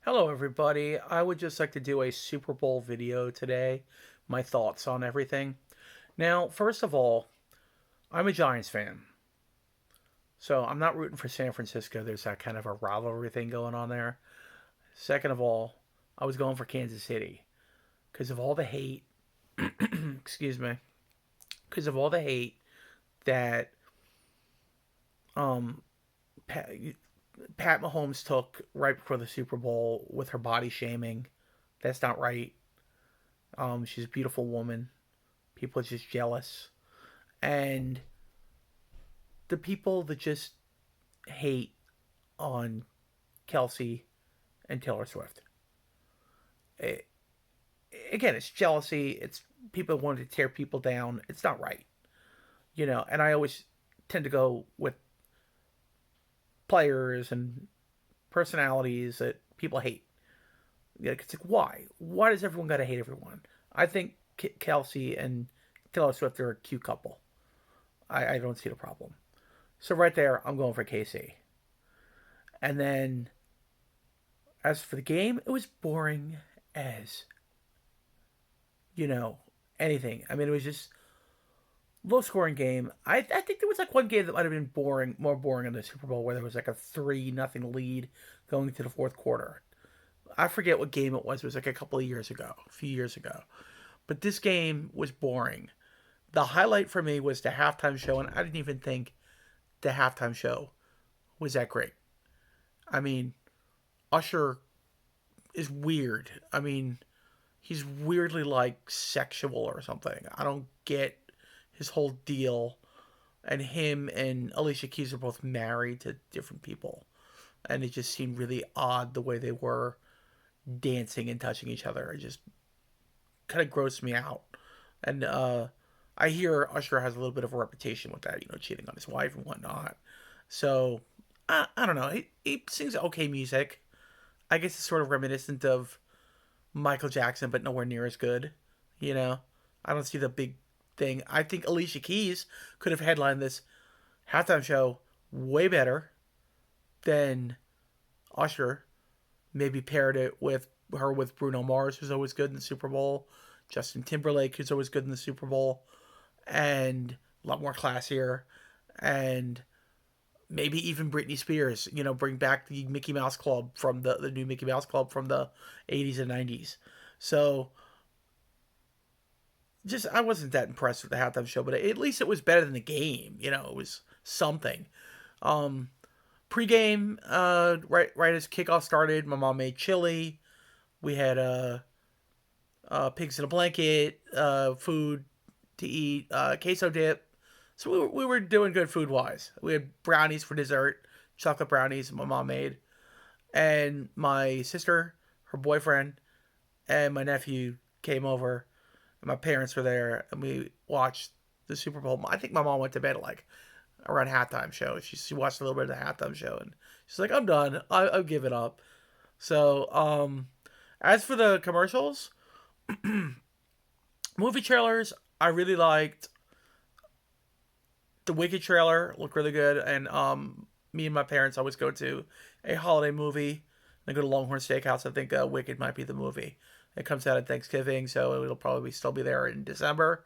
Hello, everybody. I would just like to do a Super Bowl video today. My thoughts on everything. Now, first of all, I'm a Giants fan. So I'm not rooting for San Francisco. There's that kind of a rivalry thing going on there. Second of all, I was going for Kansas City because of all the hate. Excuse me. Because of all the hate that um, Pat, Pat Mahomes took right before the Super Bowl with her body shaming. That's not right. She's a beautiful woman. People are just jealous. And the people that just hate on Kelsey and Taylor Swift. It, again, it's jealousy. It's people wanting to tear people down. It's not right, And I always tend to go with players and personalities that people hate. It's like why? Why does everyone got to hate everyone? I think Kelsey and Taylor Swift are a cute couple. I don't see the problem. So right there, I'm going for KC. And then as for the game, it was boring as, you know, anything. I mean, it was just low scoring game. I think there was like one game that might have been boring, more boring in the Super Bowl where there was like a 3-0 lead going to the fourth quarter. I forget what game it was. It was like a couple of years ago, a few years ago. But this game was boring. The highlight for me was the halftime show, and I didn't even think the halftime show was that great. I mean, Usher is weird. I mean, he's weirdly like sexual or something. I don't get his whole deal. And him and Alicia Keys are both married to different people. And it just seemed really odd the way they were dancing and touching each other. It just kind of grossed me out. And I hear Usher has a little bit of a reputation with that, cheating on his wife and whatnot. So I don't know. He sings okay music. I guess it's sort of reminiscent of Michael Jackson, but nowhere near as good. You know, I don't see the big thing. I think Alicia Keys could have headlined this halftime show way better than Usher. Maybe paired it with her with Bruno Mars, who's always good in the Super Bowl. Justin Timberlake, who's always good in the Super Bowl, and a lot more classier. And maybe even Britney Spears, bring back the Mickey Mouse Club from the new Mickey Mouse Club from the 80s and 90s. So just I wasn't that impressed with the halftime show, but at least it was better than the game. It was something. Um, Pre-game, right as kickoff started, my mom made chili. We had pigs in a blanket, food to eat, queso dip. So we were doing good food wise. We had brownies for dessert, chocolate brownies my mom made, and my sister, her boyfriend, and my nephew came over, and my parents were there, and we watched the Super Bowl. I think my mom went to bed at like around halftime show. She watched a little bit of the halftime show, and she's like, "I'm done. I'll give it up." So as for the commercials, movie trailers, I really liked the Wicked trailer. Looked really good, and me and my parents always go to a holiday movie. I go to Longhorn Steakhouse. I think Wicked might be the movie. It comes out at Thanksgiving, so it'll probably still be there in December.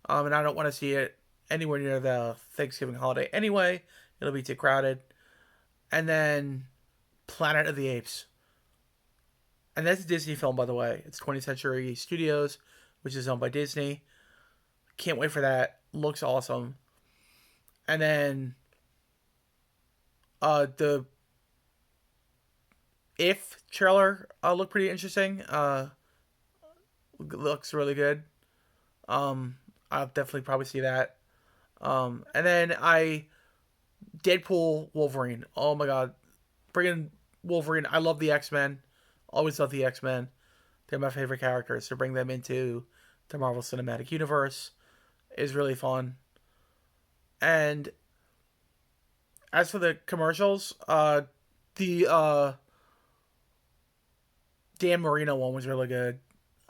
And I don't want to see it anywhere near the Thanksgiving holiday anyway. It'll be too crowded. And then Planet of the Apes. And that's a Disney film, by the way. It's 20th Century Studios, which is owned by Disney. Can't wait for that. Looks awesome. And then the If trailer looked pretty interesting. Looks really good. I'll definitely probably see that. And then Deadpool Wolverine. Oh my god, bringing Wolverine. I love the X-Men. Always love the X-Men. They're my favorite characters. To bring them into the Marvel Cinematic Universe is really fun. And as for the commercials, the Dan Marino one was really good.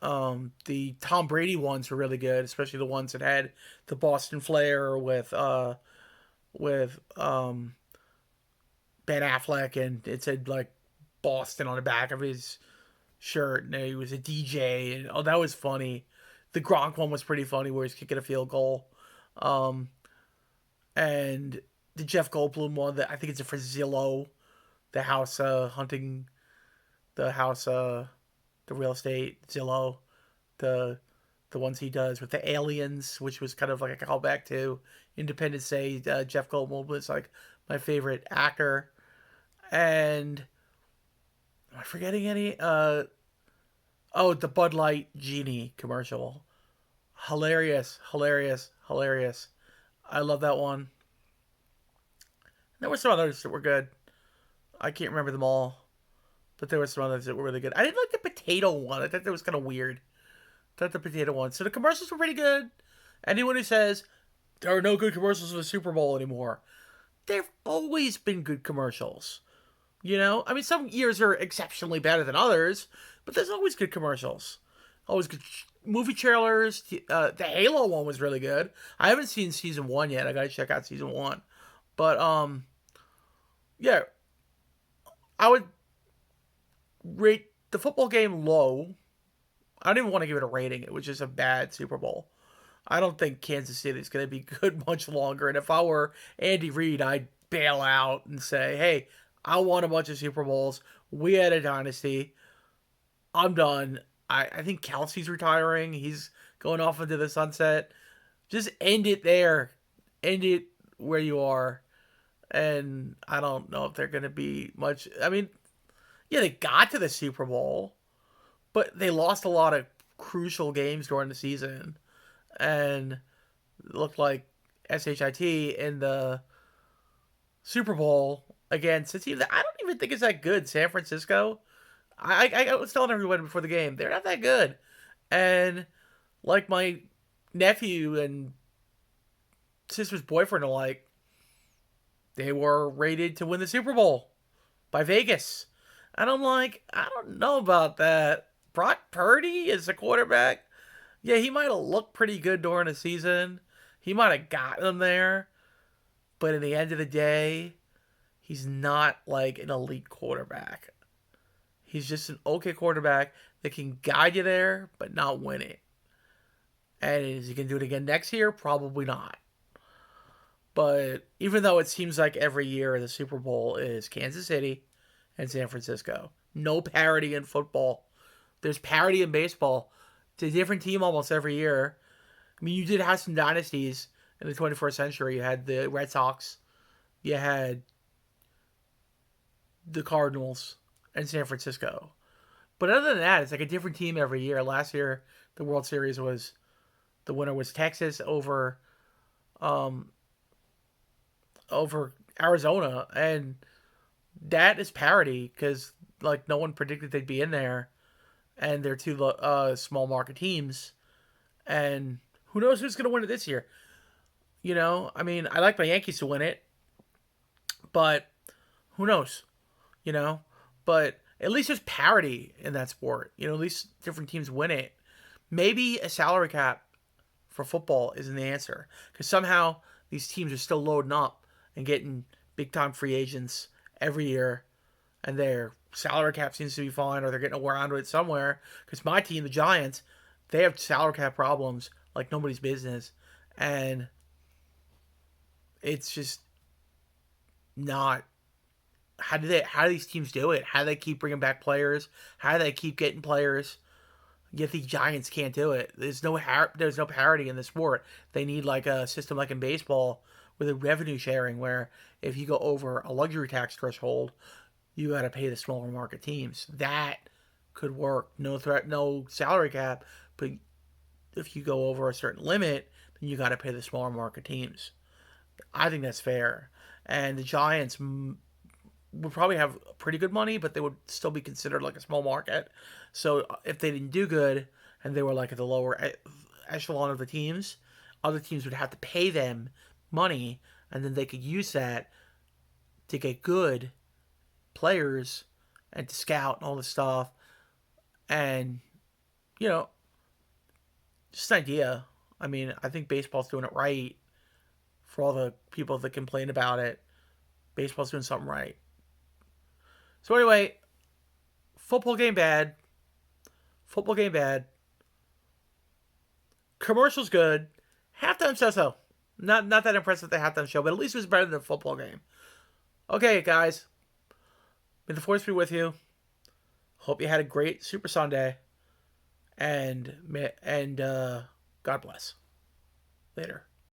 The Tom Brady ones were really good, especially the ones that had the Boston flair with Ben Affleck, and it said like Boston on the back of his shirt, and he was a DJ, and that was funny. The Gronk one was pretty funny, where he's kicking a field goal, um, and the Jeff Goldblum one that I think it's for Zillow, the house hunting, the house the real estate Zillow, the the ones he does with the aliens, which was kind of like a callback to Independence Day. Jeff Goldblum was like my favorite actor, and am I forgetting any? Oh, the Bud Light Genie commercial. Hilarious, hilarious, hilarious. I love that one. There were some others that were good. I can't remember them all, but there were some others that were really good. I didn't like the potato one. I thought that was kind of weird. I thought the potato one. So the commercials were pretty good. Anyone who says there are no good commercials for the Super Bowl anymore, there've always been good commercials. You know, I mean, some years are exceptionally better than others, but there's always good commercials. Always good movie trailers. The Halo one was really good. I haven't seen season 1 yet. I gotta check out season 1. But yeah, I would rate the football game low. I don't even want to give it a rating. It was just a bad Super Bowl. I don't think Kansas City is going to be good much longer. And if I were Andy Reid, I'd bail out and say, hey, I won a bunch of Super Bowls. We had a dynasty. I'm done. I think Kelsey's retiring. He's going off into the sunset. Just end it there. End it where you are. And I don't know if they're going to be much. I mean, yeah, they got to the Super Bowl, but they lost a lot of crucial games during the season. And it looked like SHIT in the Super Bowl against a team that I don't even think is that good, San Francisco. I was telling everyone before the game, they're not that good. And like my nephew and sister's boyfriend are like, they were rated to win the Super Bowl by Vegas. And I'm like, I don't know about that. Brock Purdy is the quarterback. Yeah, he might have looked pretty good during the season. He might have gotten them there. But at the end of the day, he's not like an elite quarterback. He's just an okay quarterback that can guide you there, but not win it. And is he going to do it again next year? Probably not. But even though it seems like every year the Super Bowl is Kansas City and San Francisco, no parity in football. There's parity in baseball. It's a different team almost every year. I mean, you did have some dynasties in the 21st century. You had the Red Sox, you had the Cardinals, and San Francisco. But other than that, it's like a different team every year. Last year, the World Series was the winner was Texas um, over Arizona, and that is parity because like no one predicted they'd be in there, and they're two small market teams, and who knows who's going to win it this year? You know, I mean, I like my Yankees to win it, but who knows? You know, but at least there's parity in that sport. You know, at least different teams win it. Maybe a salary cap for football isn't the answer because somehow these teams are still loading up and getting big time free agents every year, and their salary cap seems to be fine, or they're getting around it somewhere. Because my team, the Giants, they have salary cap problems like nobody's business, and it's just not. How do these teams do it? How do they keep bringing back players? How do they keep getting players? Yet the Giants can't do it. There's no parity in the sport. They need like a system like in baseball with a revenue sharing where if you go over a luxury tax threshold, you got to pay the smaller market teams. That could work. No threat, no salary cap, but if you go over a certain limit, then you got to pay the smaller market teams. I think that's fair. And the Giants would probably have pretty good money, but they would still be considered like a small market. So if they didn't do good and they were like at the lower echelon of the teams, other teams would have to pay them money, and then they could use that to get good players and to scout and all this stuff. And, you know, just an idea. I mean, I think baseball's doing it right for all the people that complain about it. Baseball's doing something right. So anyway, Football game bad. Football game bad. Commercials good. Halftime so. Not that impressive with the halftime show, but at least it was better than a football game. Okay, guys. May the force be with you. Hope you had a great Super Sunday. And God bless. Later.